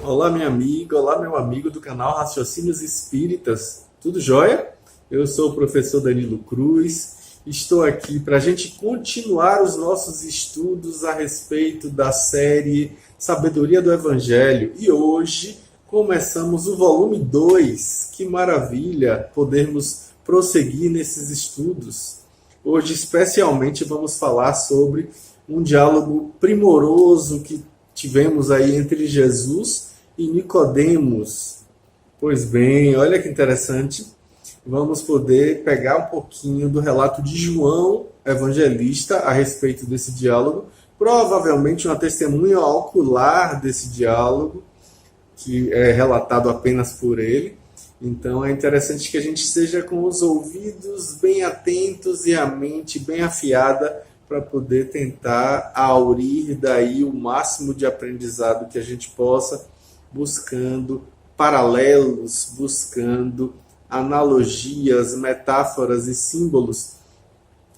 Olá, minha amiga, olá, meu amigo do canal Raciocínios Espíritas. Tudo jóia? Eu sou o professor Danilo Cruz. Estou aqui para a gente continuar os nossos estudos a respeito da série Sabedoria do Evangelho. E hoje começamos o volume 2. Que maravilha podermos prosseguir nesses estudos. Hoje, especialmente, vamos falar sobre um diálogo primoroso que tivemos aí entre Jesus e Nicodemos. Pois bem, olha que interessante. Vamos poder pegar um pouquinho do relato de João Evangelista a respeito desse diálogo. Provavelmente uma testemunha ocular desse diálogo, que é relatado apenas por ele. Então é interessante que a gente esteja com os ouvidos bem atentos e a mente bem afiada para poder tentar aurir daí o máximo de aprendizado que a gente possa, buscando paralelos, buscando analogias, metáforas e símbolos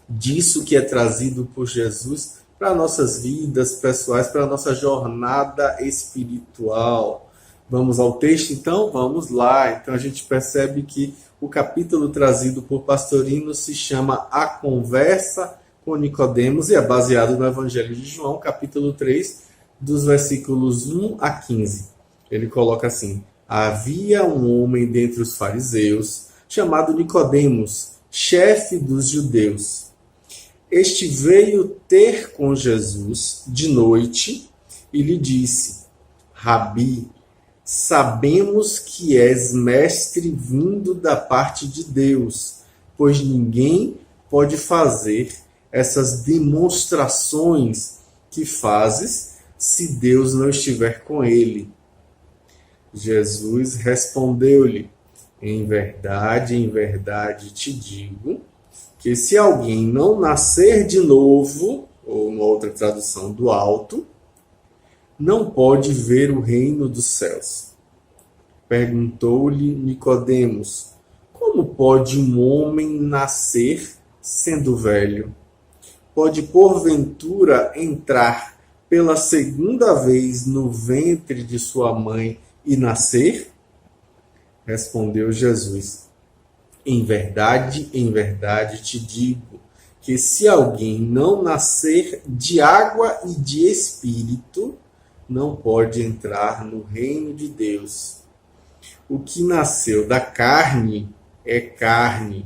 disso que é trazido por Jesus para nossas vidas pessoais, para a nossa jornada espiritual. Vamos ao texto, então? Vamos lá. Então a gente percebe que o capítulo trazido por Pastorino se chama A Conversa com Nicodemos e é baseado no Evangelho de João, capítulo 3, dos versículos 1 a 15. Ele coloca assim: havia um homem dentre os fariseus, chamado Nicodemos, chefe dos judeus. Este veio ter com Jesus de noite e lhe disse: Rabi, sabemos que és mestre vindo da parte de Deus, pois ninguém pode fazer essas demonstrações que fazes se Deus não estiver com ele. Jesus respondeu-lhe: em verdade te digo que se alguém não nascer de novo, ou uma outra tradução do alto, não pode ver o reino dos céus. Perguntou-lhe Nicodemos: como pode um homem nascer sendo velho? Pode porventura entrar pela segunda vez no ventre de sua mãe e nascer? Respondeu Jesus: em verdade te digo que se alguém não nascer de água e de espírito, não pode entrar no reino de Deus. O que nasceu da carne é carne,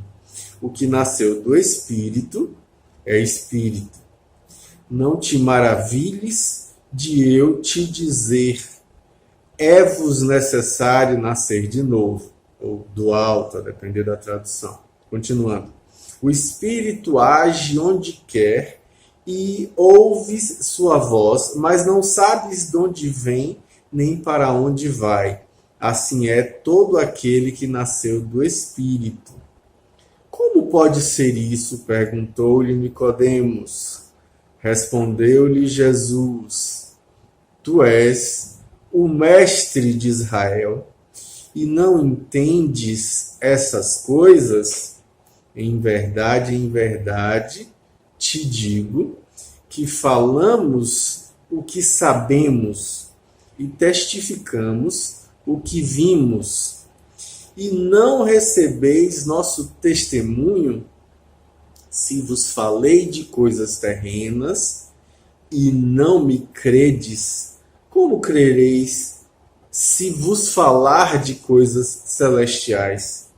o que nasceu do espírito é espírito. Não te maravilhes de eu te dizer: é-vos necessário nascer de novo, ou do alto, a depender da tradução. Continuando. O Espírito age onde quer e ouves sua voz, mas não sabes de onde vem nem para onde vai. Assim é todo aquele que nasceu do Espírito. Como pode ser isso? Perguntou-lhe Nicodemos. Respondeu-lhe Jesus: tu és o mestre de Israel e não entendes essas coisas? Em verdade te digo que falamos o que sabemos e testificamos o que vimos, e não recebeis nosso testemunho. Se vos falei de coisas terrenas e não me credes, como crereis se vos falar de coisas celestiais?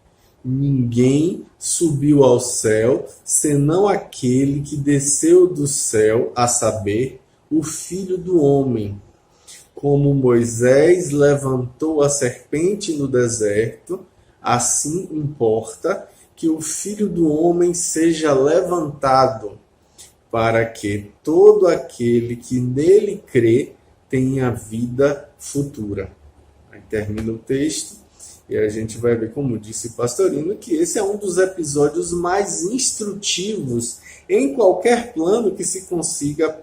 Ninguém subiu ao céu, senão aquele que desceu do céu, a saber, o Filho do Homem. Como Moisés levantou a serpente no deserto, assim importa que o Filho do Homem seja levantado, para que todo aquele que nele crê tenha vida futura. Aí termina o texto e a gente vai ver, como disse Pastorino, que esse é um dos episódios mais instrutivos em qualquer plano que se consiga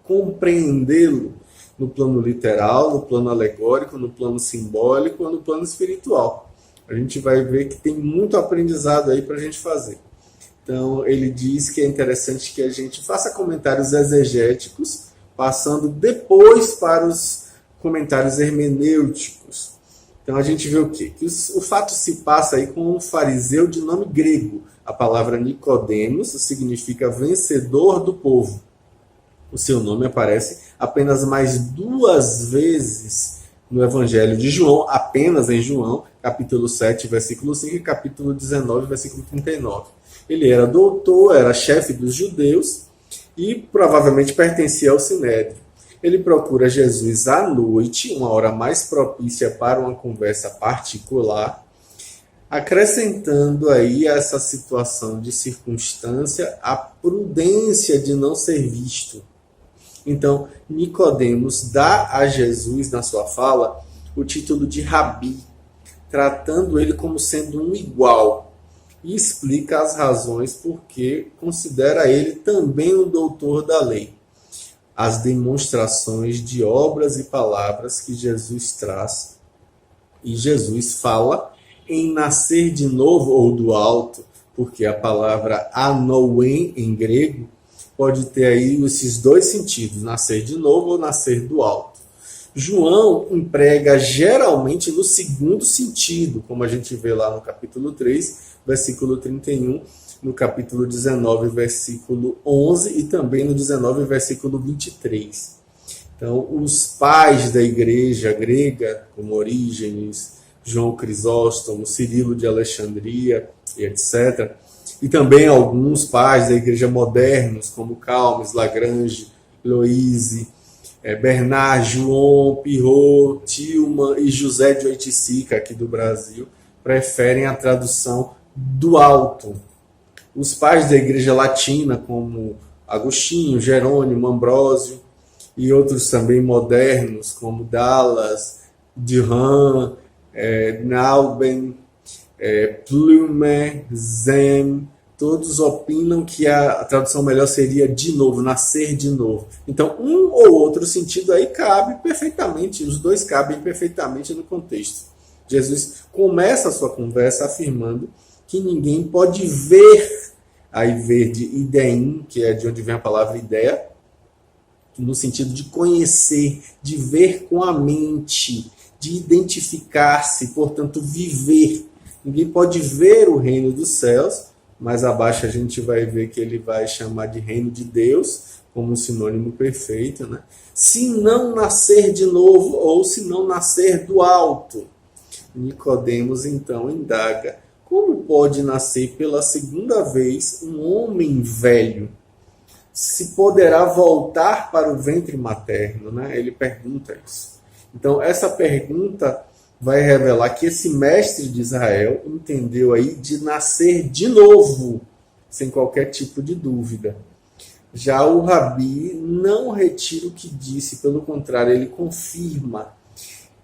compreendê-lo, no plano literal, no plano alegórico, no plano simbólico ou no plano espiritual. A gente vai ver que tem muito aprendizado aí para a gente fazer. Então, ele diz que é interessante que a gente faça comentários exegéticos, passando depois para os comentários hermenêuticos. Então a gente vê o quê? Que o fato se passa aí com um fariseu de nome grego. A palavra Nicodemos significa vencedor do povo. O seu nome aparece apenas mais 2 vezes no Evangelho de João, apenas em João, capítulo 7, versículo 5 e capítulo 19, versículo 39. Ele era doutor, era chefe dos judeus e provavelmente pertencia ao Sinédrio. Ele procura Jesus à noite, uma hora mais propícia para uma conversa particular, acrescentando aí a essa situação de circunstância a prudência de não ser visto. Então, Nicodemos dá a Jesus, na sua fala, o título de Rabi, tratando ele como sendo um igual, e explica as razões por que considera ele também um doutor da lei. As demonstrações de obras e palavras que Jesus traz. E Jesus fala em nascer de novo ou do alto, porque a palavra anoen em grego pode ter aí esses 2 sentidos, nascer de novo ou nascer do alto. João emprega geralmente no segundo sentido, como a gente vê lá no capítulo 3, versículo 31, no capítulo 19, versículo 11 e também no 19, versículo 23. Então, os pais da igreja grega, como Orígenes, João Crisóstomo, Cirilo de Alexandria e etc., e também alguns pais da igreja modernos, como Calmes, Lagrange, Loise, Bernard, João, Pirot, Tilman e José de Oiticica, aqui do Brasil, preferem a tradução do alto. Os pais da igreja latina, como Agostinho, Jerônimo, Ambrósio, e outros também modernos, como Dallas, Durand, Nauben, Plumer, Zem, todos opinam que a tradução melhor seria de novo, nascer de novo. Então, um ou outro sentido aí cabe perfeitamente, os 2 cabem perfeitamente no contexto. Jesus começa a sua conversa afirmando que ninguém pode ver, aí ver de idein, que é de onde vem a palavra ideia, no sentido de conhecer, de ver com a mente, de identificar-se, portanto, viver. Ninguém pode ver o reino dos céus, mas abaixo a gente vai ver que ele vai chamar de reino de Deus, como um sinônimo perfeito, né? Se não nascer de novo ou se não nascer do alto. Nicodemos então indaga: como pode nascer pela segunda vez um homem velho? Se poderá voltar para o ventre materno, né? Ele pergunta isso. Então, essa pergunta vai revelar que esse mestre de Israel entendeu aí de nascer de novo, sem qualquer tipo de dúvida. Já o Rabi não retira o que disse, pelo contrário, ele confirma.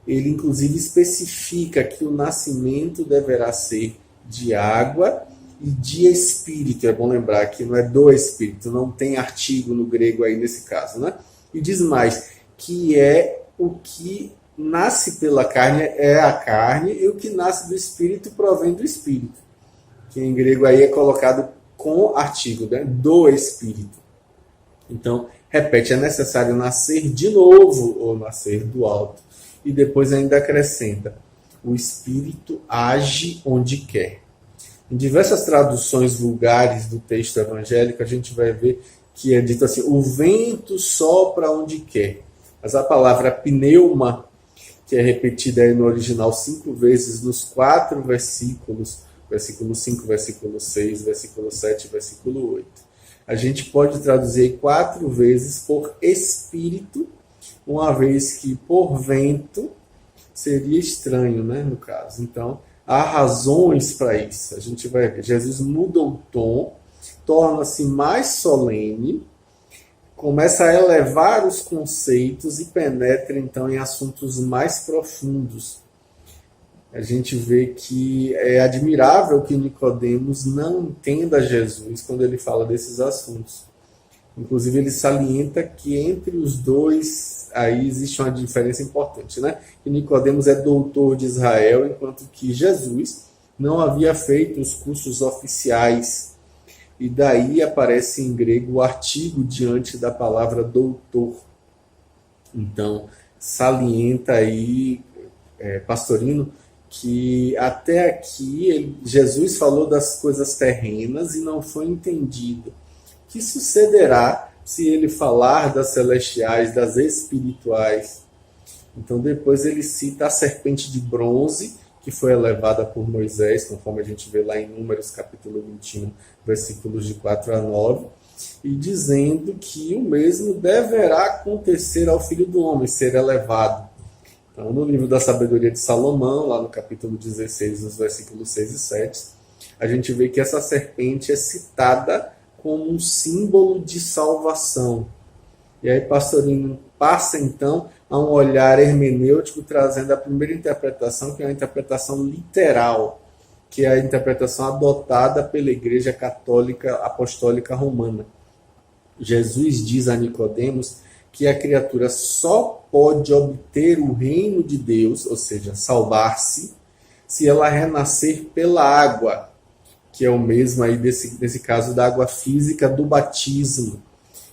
Ele, inclusive, especifica que o nascimento deverá ser de água e de espírito. É bom lembrar que não é do espírito, não tem artigo no grego aí nesse caso, né? E diz mais, que é o que nasce pela carne é a carne, e o que nasce do espírito provém do espírito. Que em grego aí é colocado com artigo, né? Do espírito. Então, repete, é necessário nascer de novo ou nascer do alto. E depois ainda acrescenta, o espírito age onde quer. Em diversas traduções vulgares do texto evangélico, a gente vai ver que é dito assim, o vento sopra onde quer. Mas a palavra pneuma, que é repetida aí no original 5 vezes nos 4 versículos, versículo 5, versículo 6, versículo 7, versículo 8. A gente pode traduzir 4 vezes por espírito, uma vez que por vento seria estranho, né, no caso. Então, há razões para isso. A gente vai ver. Jesus muda o tom, torna-se mais solene, começa a elevar os conceitos e penetra, então, em assuntos mais profundos. A gente vê que é admirável que Nicodemos não entenda Jesus quando ele fala desses assuntos. Inclusive, ele salienta que entre os dois aí existe uma diferença importante, né? Que Nicodemos é doutor de Israel, enquanto que Jesus não havia feito os cursos oficiais. E daí aparece em grego o artigo diante da palavra doutor. Então, salienta aí, Pastorino, que até aqui Jesus falou das coisas terrenas e não foi entendido. O que sucederá se ele falar das celestiais, das espirituais? Então depois ele cita a serpente de bronze, que foi elevada por Moisés, conforme a gente vê lá em Números capítulo 21, versículos de 4 a 9, e dizendo que o mesmo deverá acontecer ao Filho do Homem, ser elevado. Então, no livro da Sabedoria de Salomão, lá no capítulo 16, nos versículos 6 e 7, a gente vê que essa serpente é citada como um símbolo de salvação. E aí, Pastorino passa, então, a um olhar hermenêutico, trazendo a primeira interpretação, que é a interpretação literal, que é a interpretação adotada pela Igreja Católica Apostólica Romana. Jesus diz a Nicodemos que a criatura só pode obter o reino de Deus, ou seja, salvar-se, se ela renascer pela água, que é o mesmo aí desse caso da água física do batismo,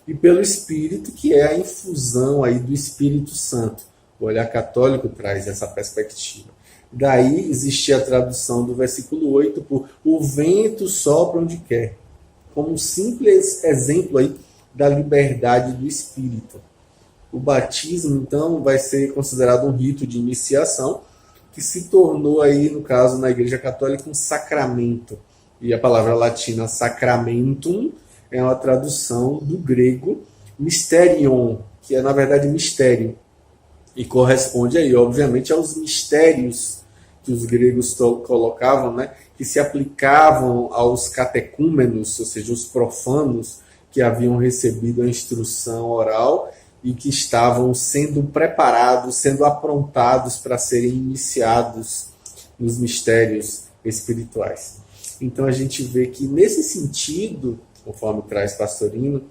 e pelo Espírito, que é a infusão aí do Espírito Santo. O olhar católico traz essa perspectiva. Daí existia a tradução do versículo 8 por o vento sopra onde quer, como um simples exemplo aí da liberdade do Espírito. O batismo, então, vai ser considerado um rito de iniciação, que se tornou aí, no caso, na Igreja Católica, um sacramento. E a palavra latina sacramentum é uma tradução do grego mysterion, que é, na verdade, mistério. E corresponde aí, obviamente, aos mistérios que os gregos colocavam, né, que se aplicavam aos catecúmenos, ou seja, os profanos que haviam recebido a instrução oral e que estavam sendo preparados, sendo aprontados para serem iniciados nos mistérios espirituais. Então a gente vê que, nesse sentido, conforme traz Pastorino,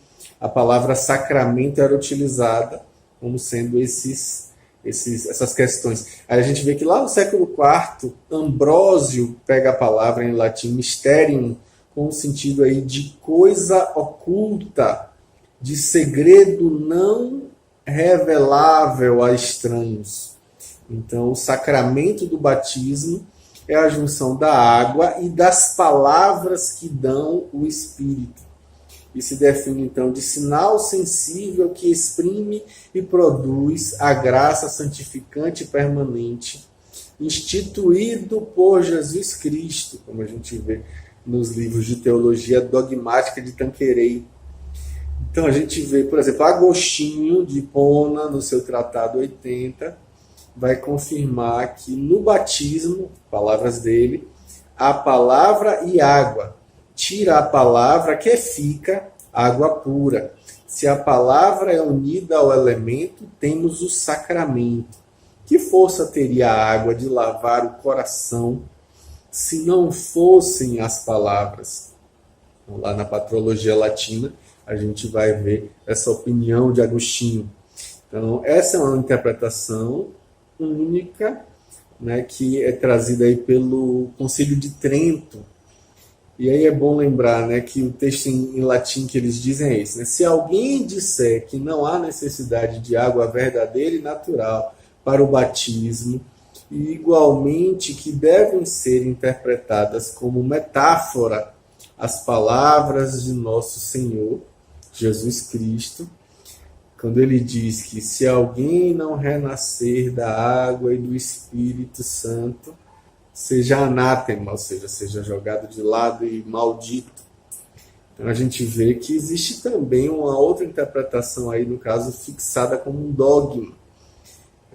a palavra sacramento era utilizada como sendo essas questões. Aí a gente vê que lá no século IV, Ambrósio pega a palavra em latim mysterium, com o sentido aí de coisa oculta, de segredo não revelável a estranhos. Então, o sacramento do batismo é a junção da água e das palavras que dão o Espírito. E se define, então, de sinal sensível que exprime e produz a graça santificante e permanente, instituído por Jesus Cristo, como a gente vê nos livros de teologia dogmática de Tanqueray. Então a gente vê, por exemplo, Agostinho de Hipona, no seu Tratado 80, vai confirmar que no batismo, palavras dele, a palavra e água. Tira a palavra que fica água pura. Se a palavra é unida ao elemento, temos o sacramento. Que força teria a água de lavar o coração se não fossem as palavras? Então, lá na Patrologia Latina, a gente vai ver essa opinião de Agostinho. Então, essa é uma interpretação única, né, que é trazida aí pelo Concílio de Trento. E aí é bom lembrar, né, que o texto em latim que eles dizem é esse, né? Se alguém disser que não há necessidade de água verdadeira e natural para o batismo, e igualmente que devem ser interpretadas como metáfora as palavras de nosso Senhor Jesus Cristo, quando ele diz que se alguém não renascer da água e do Espírito Santo, seja anátema, ou seja, seja jogado de lado e maldito. Então a gente vê que existe também uma outra interpretação aí, no caso, fixada como um dogma.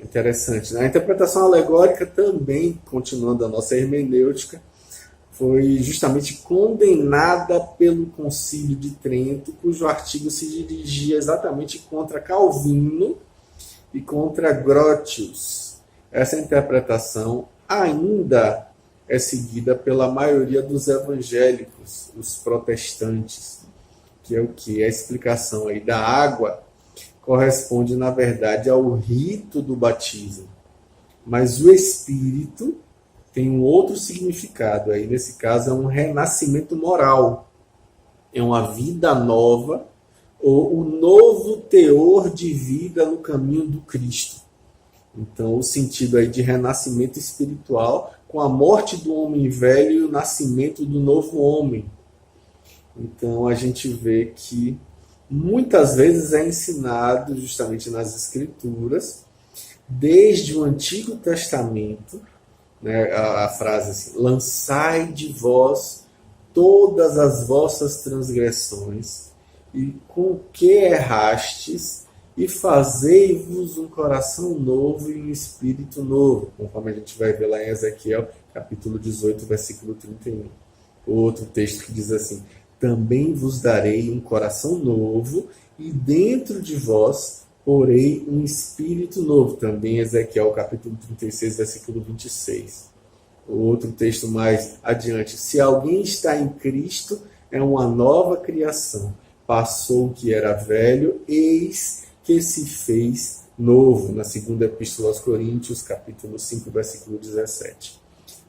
Interessante, né? A interpretação alegórica também, continuando a nossa hermenêutica, foi justamente condenada pelo Concílio de Trento, cujo artigo se dirigia exatamente contra Calvino e contra Grotius. Essa interpretação ainda é seguida pela maioria dos evangélicos, os protestantes, que é o que? A explicação aí da água corresponde, na verdade, ao rito do batismo. Mas o Espírito tem um outro significado. Aí, nesse caso, é um renascimento moral. É uma vida nova, ou o novo teor de vida no caminho do Cristo. Então, o sentido aí de renascimento espiritual com a morte do homem velho e o nascimento do novo homem. Então, a gente vê que muitas vezes é ensinado justamente nas Escrituras, desde o Antigo Testamento, né, a frase assim: lançai de vós todas as vossas transgressões, e com que errastes, e fazei-vos um coração novo e um espírito novo, conforme a gente vai ver lá em Ezequiel, capítulo 18, versículo 31. Outro texto que diz assim: também vos darei um coração novo, e dentro de vós porei um espírito novo. Também Ezequiel, capítulo 36, versículo 26. Outro texto mais adiante: se alguém está em Cristo, é uma nova criação. Passou o que era velho, eis que se fez novo. Na segunda epístola aos Coríntios, capítulo 5, versículo 17.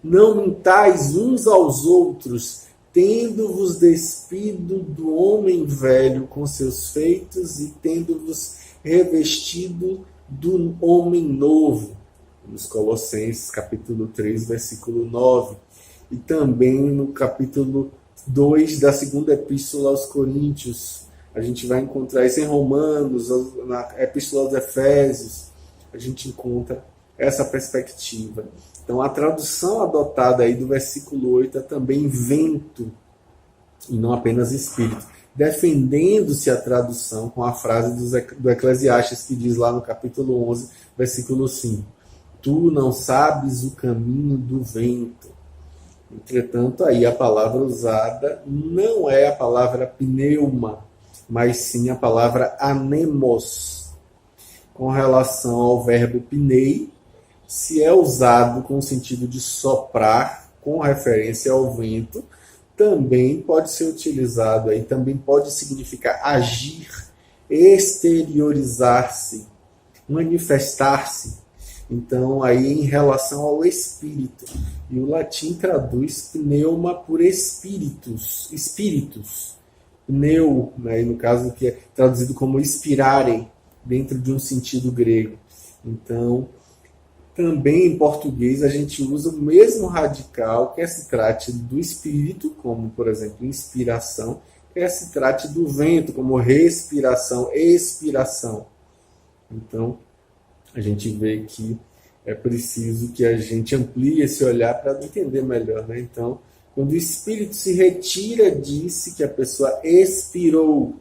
Não mintais uns aos outros, tendo-vos despido do homem velho com seus feitos e tendo-vos revestido do homem novo. Nos Colossenses, capítulo 3, versículo 9. E também no capítulo 2 da segunda epístola aos Coríntios. A gente vai encontrar isso em Romanos, na epístola aos Efésios. A gente encontra essa perspectiva. Então, a tradução adotada aí do versículo 8 é também vento, e não apenas espírito. Defendendo-se a tradução com a frase do Eclesiastes, que diz lá no capítulo 11, versículo 5. Tu não sabes o caminho do vento. Entretanto, aí a palavra usada não é a palavra pneuma, mas sim a palavra anemos. Com relação ao verbo pnei, se é usado com o sentido de soprar, com referência ao vento, também pode ser utilizado aí, também pode significar agir, exteriorizar-se, manifestar-se. Então, aí em relação ao espírito. E o latim traduz pneuma por espíritus. Pneu, né, no caso que é traduzido como inspirare, dentro de um sentido grego. Então, também em português a gente usa o mesmo radical, quer se trate do espírito, como por exemplo inspiração, quer se trate do vento, como respiração, expiração. Então, a gente vê que é preciso que a gente amplie esse olhar para entender melhor, né? Então, quando o espírito se retira, disse que a pessoa expirou.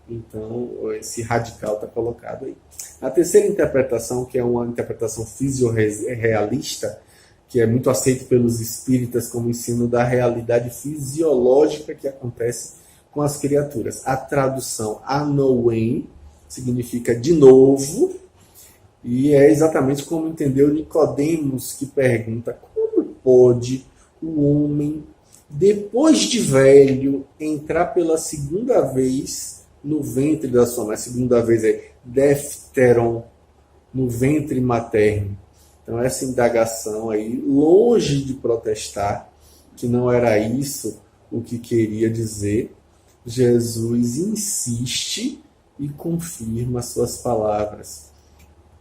Então, esse radical está colocado aí. A terceira interpretação, que é uma interpretação fisiorrealista, que é muito aceito pelos espíritas como ensino da realidade fisiológica que acontece com as criaturas. A tradução anoen significa de novo, e é exatamente como entendeu Nicodemos, que pergunta: como pode o homem, depois de velho, entrar pela segunda vez no ventre da sua mãe? A segunda vez é defteron, no ventre materno. Então, essa indagação aí, longe de protestar, que não era isso o que queria dizer, Jesus insiste e confirma suas palavras.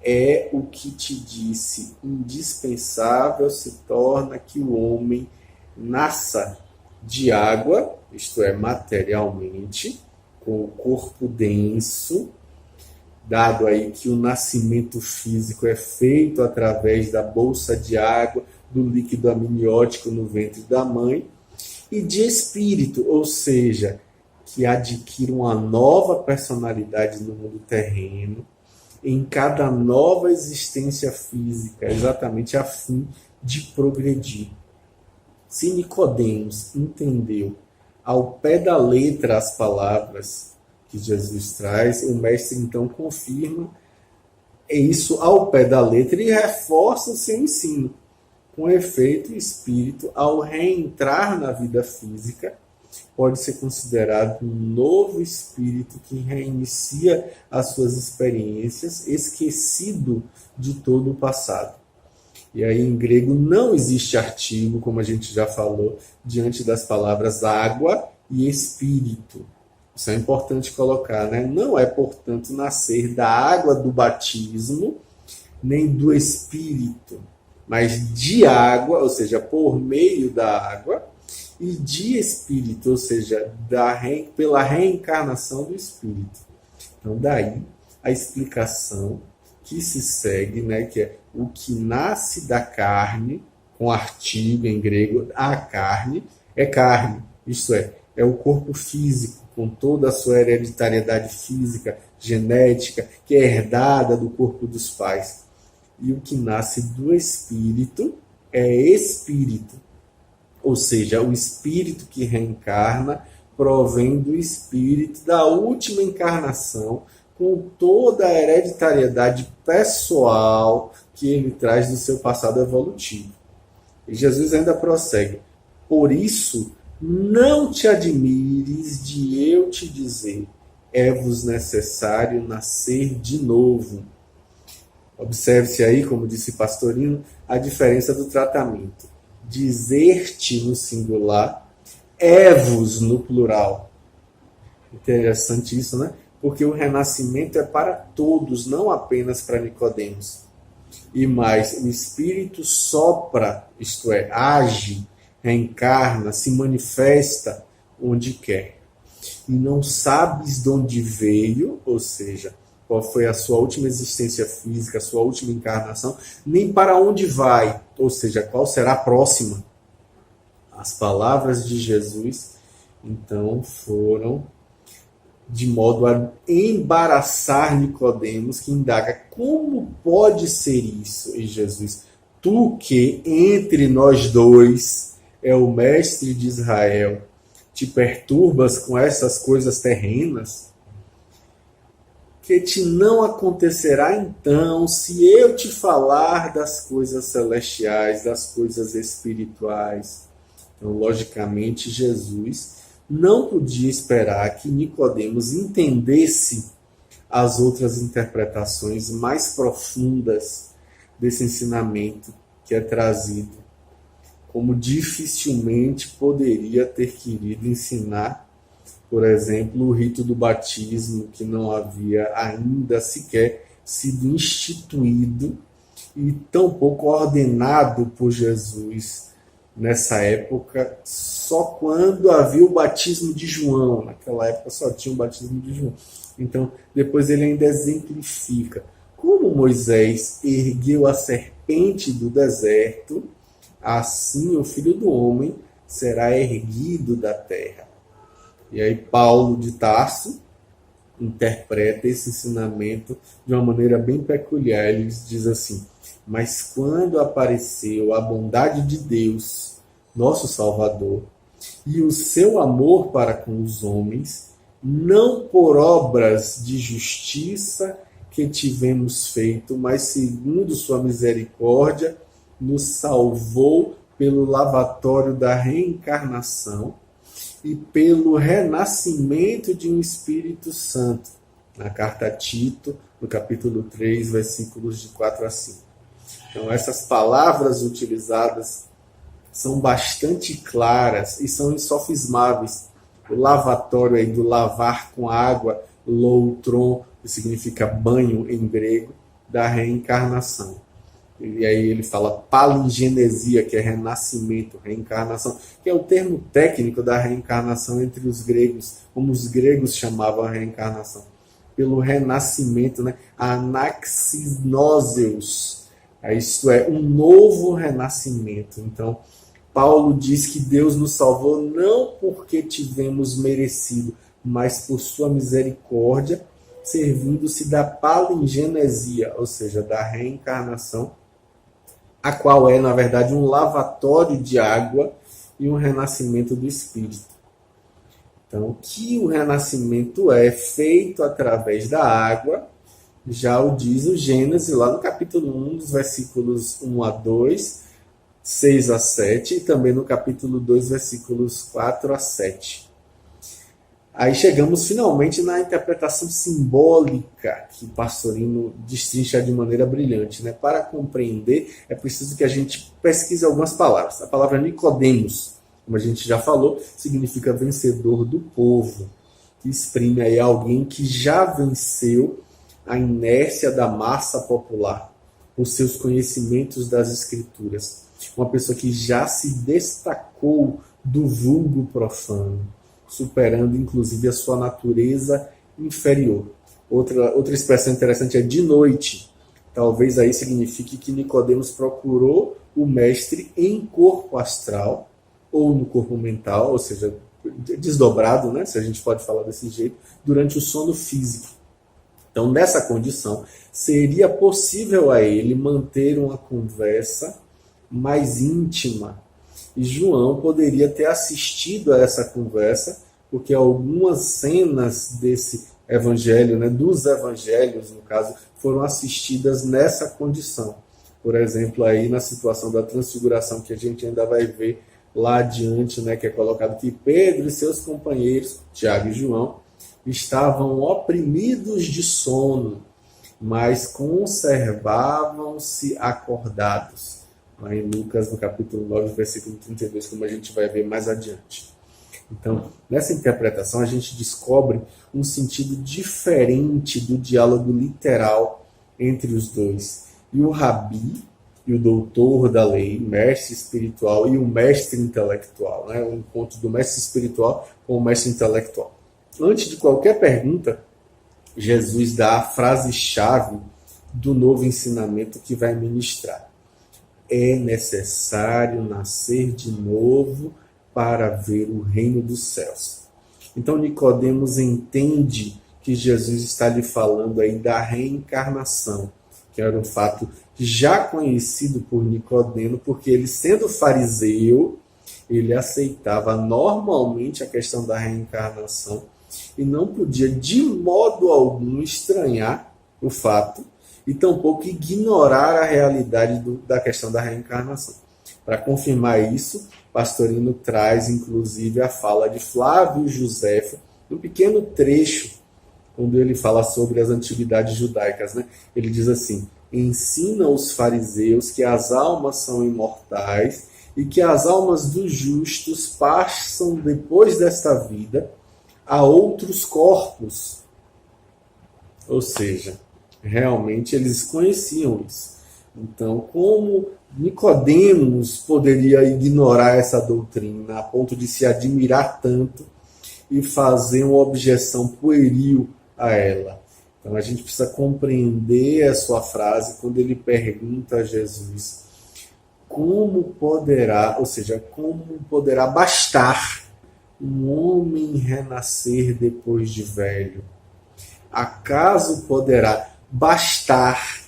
É o que te disse, indispensável se torna que o homem nasça de água, isto é, materialmente, com o corpo denso, dado aí que o nascimento físico é feito através da bolsa de água, do líquido amniótico no ventre da mãe, e de espírito, ou seja, que adquire uma nova personalidade no mundo terreno, em cada nova existência física, exatamente a fim de progredir. Se Nicodemos entendeu ao pé da letra as palavras que Jesus traz, o mestre então confirma isso ao pé da letra e reforça o seu ensino. Com efeito, o espírito, ao reentrar na vida física, pode ser considerado um novo espírito que reinicia as suas experiências, esquecido de todo o passado. E aí, em grego, não existe artigo, como a gente já falou, diante das palavras água e espírito. Isso é importante colocar, né? Não é, portanto, nascer da água do batismo nem do Espírito, mas de água, ou seja, por meio da água, e de Espírito, ou seja, pela reencarnação do Espírito. Então, daí a explicação que se segue, né, que é o que nasce da carne, com artigo em grego, a carne, é carne, isto é o corpo físico, com toda a sua hereditariedade física, genética, que é herdada do corpo dos pais. E o que nasce do Espírito é Espírito, ou seja, o Espírito que reencarna provém do Espírito da última encarnação, com toda a hereditariedade pessoal que ele traz do seu passado evolutivo. E Jesus ainda prossegue: por isso, não te admires de eu te dizer, é-vos necessário nascer de novo. Observe-se aí, como disse Pastorino, a diferença do tratamento. Dizer-te no singular, é-vos no plural. Interessante isso, né? Porque o renascimento é para todos, não apenas para Nicodemos. E mais, o Espírito sopra, isto é, age, reencarna, se manifesta onde quer. E não sabes de onde veio, ou seja, qual foi a sua última existência física, a sua última encarnação, nem para onde vai, ou seja, qual será a próxima. As palavras de Jesus, então, foram de modo a embaraçar Nicodemos, que indaga: como pode ser isso? E Jesus: tu que entre nós dois é o mestre de Israel, te perturbas com essas coisas terrenas? Que te não acontecerá então se eu te falar das coisas celestiais, das coisas espirituais? Então, logicamente, Jesus não podia esperar que Nicodemos entendesse as outras interpretações mais profundas desse ensinamento que é trazido, como dificilmente poderia ter querido ensinar, por exemplo, o rito do batismo, que não havia ainda sequer sido instituído e tampouco ordenado por Jesus nessa época, só quando havia o batismo de João. Naquela época só tinha o batismo de João. Então, depois ele ainda exemplifica: como Moisés ergueu a serpente do deserto, assim o Filho do Homem será erguido da terra. E aí Paulo de Tarso interpreta esse ensinamento de uma maneira bem peculiar. Ele diz assim: mas quando apareceu a bondade de Deus, nosso Salvador, e o seu amor para com os homens, não por obras de justiça que tivemos feito, mas segundo sua misericórdia, nos salvou pelo lavatório da reencarnação e pelo renascimento de um Espírito Santo. Na carta a Tito, no capítulo 3, versículos de 4 a 5. Então, essas palavras utilizadas são bastante claras e são insofismáveis. O lavatório aí do lavar com água, loutron, que significa banho em grego, da reencarnação. E aí ele fala palingenesia, que é renascimento, reencarnação, que é o termo técnico da reencarnação entre os gregos, como os gregos chamavam a reencarnação. Pelo renascimento, né? Anaxinóseus, isto é, um novo renascimento. Então, Paulo diz que Deus nos salvou não porque tivemos merecido, mas por sua misericórdia, servindo-se da palingenesia, ou seja, da reencarnação, a qual é, na verdade, um lavatório de água e um renascimento do Espírito. Então, que o renascimento é feito através da água, já o diz o Gênesis, lá no capítulo 1, dos versículos 1 a 2, 6 a 7, e também no capítulo 2, versículos 4 a 7. Aí chegamos finalmente na interpretação simbólica que Pastorino destrincha de maneira brilhante, né? Para compreender, é preciso que a gente pesquise algumas palavras. A palavra Nicodemos, como a gente já falou, significa vencedor do povo, que exprime aí alguém que já venceu a inércia da massa popular. os seus conhecimentos das Escrituras. Uma pessoa que já se destacou do vulgo profano, superando inclusive a sua natureza inferior. Outra expressão interessante é de noite. Talvez aí signifique que Nicodemos procurou o mestre em corpo astral ou no corpo mental, ou seja, desdobrado, né, se a gente pode falar desse jeito, durante o sono físico. Então, nessa condição, seria possível a ele manter uma conversa mais íntima. E João poderia ter assistido a essa conversa, porque algumas cenas desse evangelho, né, dos evangelhos, no caso, foram assistidas nessa condição. Por exemplo, aí na situação da transfiguração, que a gente ainda vai ver lá adiante, né, que é colocado que Pedro e seus companheiros, Tiago e João, estavam oprimidos de sono, mas conservavam-se acordados. Lá em Lucas, no capítulo 9, versículo 32, como a gente vai ver mais adiante. Então, nessa interpretação, a gente descobre um sentido diferente do diálogo literal entre os dois. E o rabi, e o doutor da lei, mestre espiritual, e o mestre intelectual, né? O encontro do mestre espiritual com o mestre intelectual. Antes de qualquer pergunta, Jesus dá a frase-chave do novo ensinamento que vai ministrar. É necessário nascer de novo para ver o reino dos céus. Então Nicodemos entende que Jesus está lhe falando aí da reencarnação, que era um fato já conhecido por Nicodemo, porque ele, sendo fariseu, ele aceitava normalmente a questão da reencarnação e não podia de modo algum estranhar o fato e tampouco ignorar a realidade da questão da reencarnação. Para confirmar isso, Pastorino traz inclusive a fala de Flávio Joséfo, um pequeno trecho, quando ele fala sobre as antiguidades judaicas, né? Ele diz assim: ensina os fariseus que as almas são imortais e que as almas dos justos passam depois desta vida a outros corpos. Ou seja, realmente eles conheciam isso. Então, como Nicodemos poderia ignorar essa doutrina a ponto de se admirar tanto e fazer uma objeção pueril a ela? Então, a gente precisa compreender a sua frase quando ele pergunta a Jesus como poderá, ou seja, como poderá bastar um homem renascer depois de velho? Acaso poderá bastar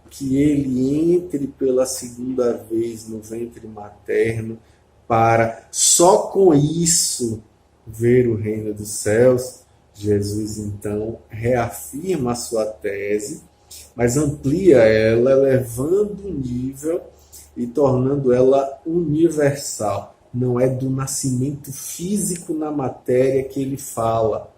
que ele entre pela segunda vez no ventre materno para só com isso ver o reino dos céus? Jesus então reafirma a sua tese, mas amplia ela, elevando o nível e tornando ela universal. Não é do nascimento físico na matéria que ele fala,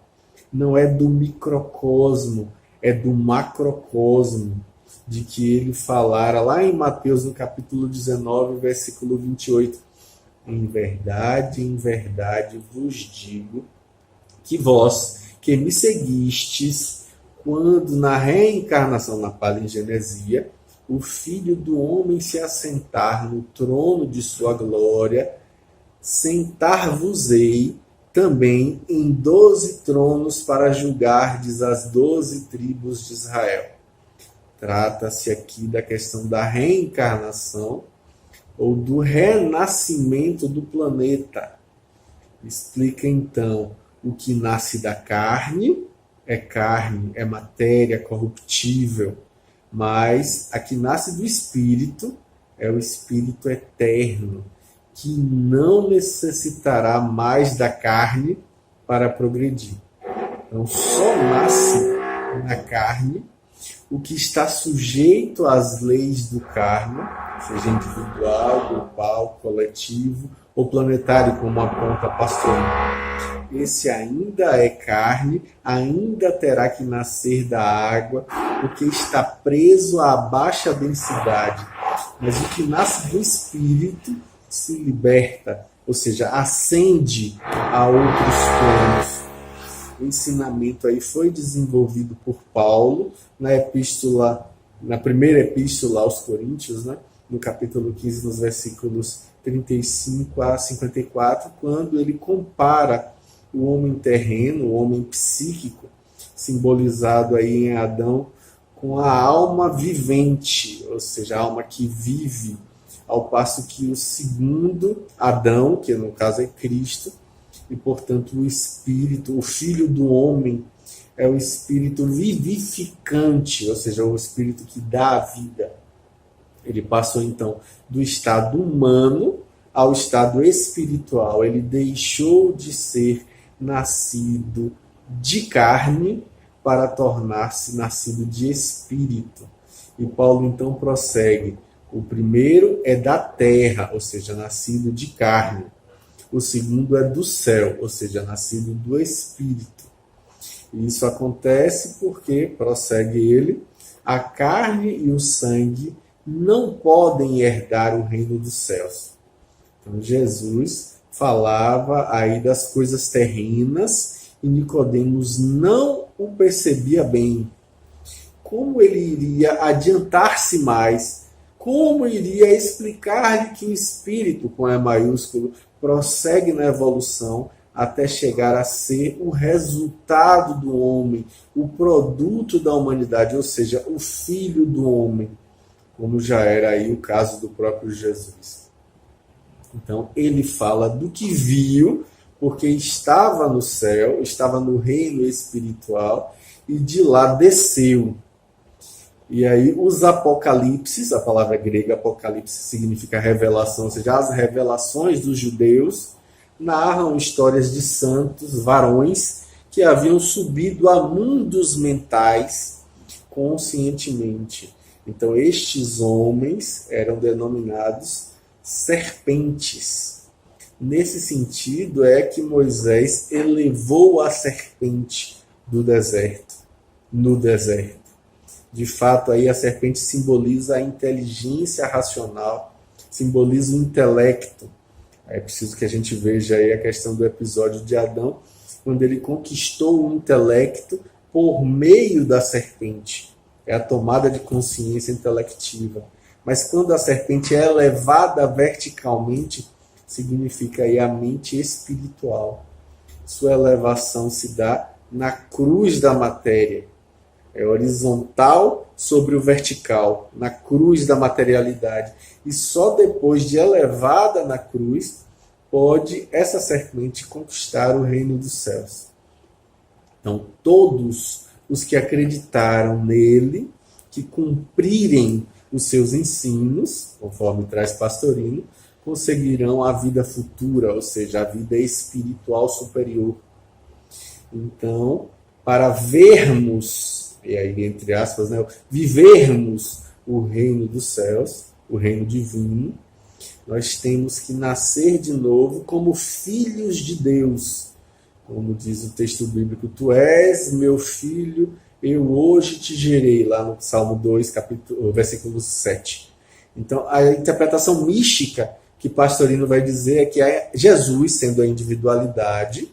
não é do microcosmo, é do macrocosmo, de que ele falara lá em Mateus, no capítulo 19, versículo 28. Em verdade vos digo que vós, que me seguistes, quando na reencarnação, na palingenesia, o Filho do Homem se assentar no trono de sua glória, sentar-vos-ei também em 12 tronos para julgardes as 12 tribos de Israel. Trata-se aqui da questão da reencarnação ou do renascimento do planeta. Explica então o que nasce da carne, é matéria corruptível, mas a que nasce do espírito é o espírito eterno, que não necessitará mais da carne para progredir. Então, só nasce na carne o que está sujeito às leis do karma, seja individual, grupal, coletivo ou planetário, como aponta Pastorino. Esse ainda é carne, ainda terá que nascer da água, porque está preso à baixa densidade. Mas o que nasce do espírito se liberta, ou seja, ascende a outros planos. O ensinamento aí foi desenvolvido por Paulo na epístola na primeira epístola aos Coríntios, né? No capítulo 15, nos versículos 35 a 54, quando ele compara o homem terreno, o homem psíquico, simbolizado aí em Adão, com a alma vivente, ou seja, a alma que vive, ao passo que o segundo Adão, que no caso é Cristo, e portanto o Espírito, o Filho do homem, é o Espírito vivificante, ou seja, o Espírito que dá a vida. Ele passou então do estado humano ao estado espiritual. Ele deixou de ser nascido de carne para tornar-se nascido de espírito. E Paulo então prossegue. O primeiro é da terra, ou seja, nascido de carne. O segundo é do céu, ou seja, nascido do espírito. E isso acontece porque, prossegue ele, a carne e o sangue não podem herdar o reino dos céus. Então, Jesus falava aí das coisas terrenas e Nicodemos não o percebia bem. Como ele iria adiantar-se mais? Como iria explicar-lhe que o Espírito, com E maiúsculo, prossegue na evolução até chegar a ser o resultado do homem, o produto da humanidade, ou seja, o Filho do homem, como já era aí o caso do próprio Jesus. Então, ele fala do que viu, porque estava no céu, estava no reino espiritual, e de lá desceu. E aí, os apocalipses, a palavra grega apocalipse significa revelação, ou seja, as revelações dos judeus, narram histórias de santos, varões, que haviam subido a mundos mentais conscientemente. Então, estes homens eram denominados serpentes. Nesse sentido, é que Moisés elevou a serpente do deserto, no deserto. De fato, aí a serpente simboliza a inteligência racional, simboliza o intelecto. É preciso que a gente veja aí a questão do episódio de Adão, quando ele conquistou o intelecto por meio da serpente. É a tomada de consciência intelectiva. Mas quando a serpente é elevada verticalmente, significa aí a mente espiritual. Sua elevação se dá na cruz da matéria. É horizontal sobre o vertical, na cruz da materialidade. E só depois de elevada na cruz, pode essa serpente conquistar o reino dos céus. Então, todos os que acreditaram nele, que cumprirem os seus ensinos, conforme traz Pastorino, conseguirão a vida futura, ou seja, a vida espiritual superior. Então, para vermos, e aí entre aspas, né, vivermos o reino dos céus, o reino divino, nós temos que nascer de novo como filhos de Deus. Como diz o texto bíblico, tu és meu filho, eu hoje te gerei, lá no Salmo 2, versículo 7. Então, a interpretação mística que Pastorino vai dizer é que Jesus, sendo a individualidade,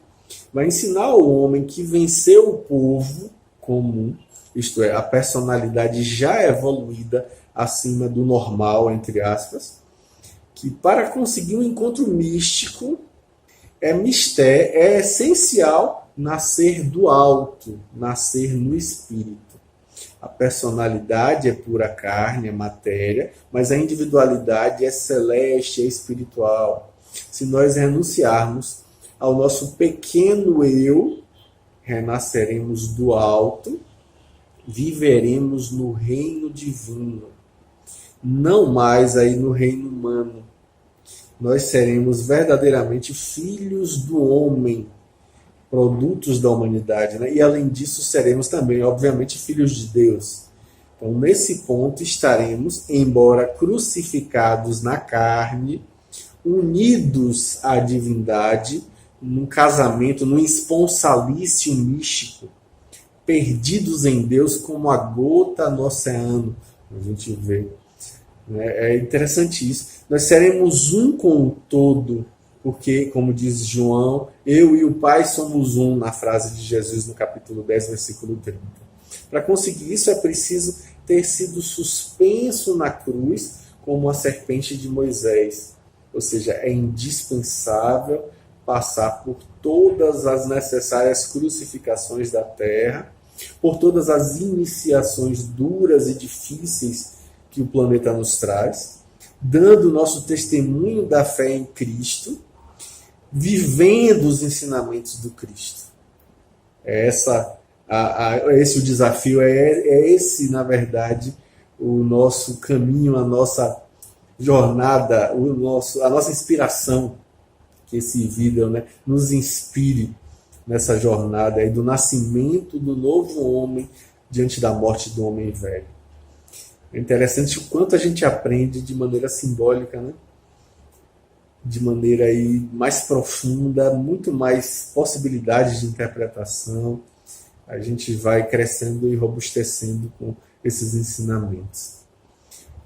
vai ensinar ao homem que venceu o povo comum, isto é, a personalidade já evoluída acima do normal, entre aspas, que para conseguir um encontro místico é essencial nascer do alto, nascer no espírito. A personalidade é pura carne, é matéria, mas a individualidade é celeste, é espiritual. Se nós renunciarmos ao nosso pequeno eu, renasceremos do alto, viveremos no reino divino, não mais aí no reino humano. Nós seremos verdadeiramente filhos do homem, produtos da humanidade, né? E além disso seremos também, obviamente, filhos de Deus. Então, nesse ponto estaremos, embora crucificados na carne, unidos à divindade, num casamento, num esponsalício místico, perdidos em Deus como a gota no oceano. A gente vê. É interessante isso. Nós seremos um com o todo, porque, como diz João, eu e o Pai somos um, na frase de Jesus no capítulo 10, versículo 30. Para conseguir isso é preciso ter sido suspenso na cruz como a serpente de Moisés. Ou seja, é indispensável passar por todas as necessárias crucificações da terra, por todas as iniciações duras e difíceis que o planeta nos traz, dando o nosso testemunho da fé em Cristo, vivendo os ensinamentos do Cristo. Esse o desafio, é esse, na verdade, o nosso caminho, a nossa jornada, a nossa inspiração, que esse vídeo, né, nos inspire nessa jornada aí do nascimento do novo homem diante da morte do homem velho. É interessante o quanto a gente aprende de maneira simbólica, né? De maneira aí mais profunda, muito mais possibilidades de interpretação. A gente vai crescendo e robustecendo com esses ensinamentos.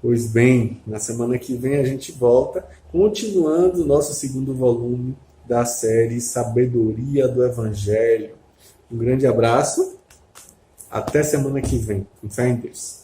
Pois bem, na semana que vem a gente volta, continuando o nosso segundo volume da série Sabedoria do Evangelho. Um grande abraço, até semana que vem. Com fé em Deus.